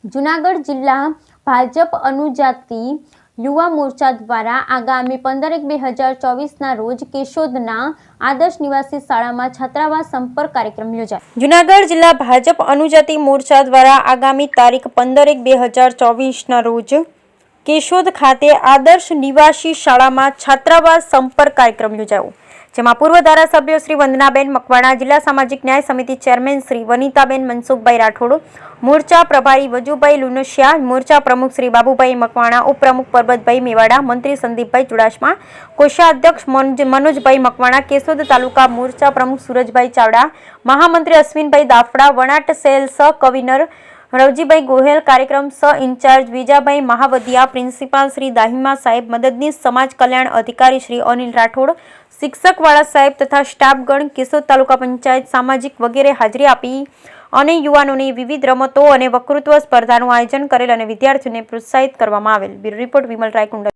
જૂનાગઢ જિલ્લા ભાજપ અનુજાતિ યુવા મોરચા દ્વારા આગામી 15/1/2024ના રોજ કેશોદના આદર્શ નિવાસી શાળામાં છાત્રાવાસ સંપર્ક કાર્યક્રમ યોજાયો. જૂનાગઢ જિલ્લા ભાજપ અનુજાતિ મોરચા દ્વારા આગામી તારીખ 15/1/2024ના રોજ કેશોદ ખાતે આદર્શ નિવાસી શાળામાં છાત્રાવાસ સંપર્ક કાર્યક્રમ યોજાયો, જેમાં પૂર્વ ધારાસભ્ય શ્રી વંદનાબેન મકવાણા, જિલ્લા સામાજિક ન્યાય સમિતિ ચેરમેન શ્રી વનિતાબેન મનસુખભાઈ રાઠોડ, મોરચા પ્રભારી વજુભાઈ લુનસિયા, મોરચા પ્રમુખ શ્રી બાબુભાઈ મકવાણા, ઉપપ્રમુખ પરબતભાઈ મેવાડા, મંત્રી સંદીપભાઈ ચુડાસમા, કોષાધ્યક્ષ મનોજભાઈ મકવાણા, કેશોદ તાલુકા મોરચા પ્રમુખ સુરજભાઈ ચાવડા, મહામંત્રી અશ્વિનભાઈ દાફડા, વણાટ સેલ સહ કન્વીનર રવજીભાઈ ગોહેલ, કાર્યક્રમ સહ ઇન્ચાર્જ વિજાભાઈ મહાવદિયા, પ્રિન્સિપાલ શ્રી દાહિમા સાહેબ, મદદનીશ સમાજ કલ્યાણ અધિકારી શ્રી અનિલ રાઠોડ, શિક્ષકવાળા સાહેબ તથા સ્ટાફગણ, કેશોદ તાલુકા પંચાયત, સામાજિક વગેરે હાજરી આપી અને યુવાનોની વિવિધ રમતો અને વક્તૃત્વ સ્પર્ધાનું આયોજન કરેલ અને વિદ્યાર્થીઓને પ્રોત્સાહિત કરવામાં આવેલ. Bureau report Vimal રાયકુંડલ.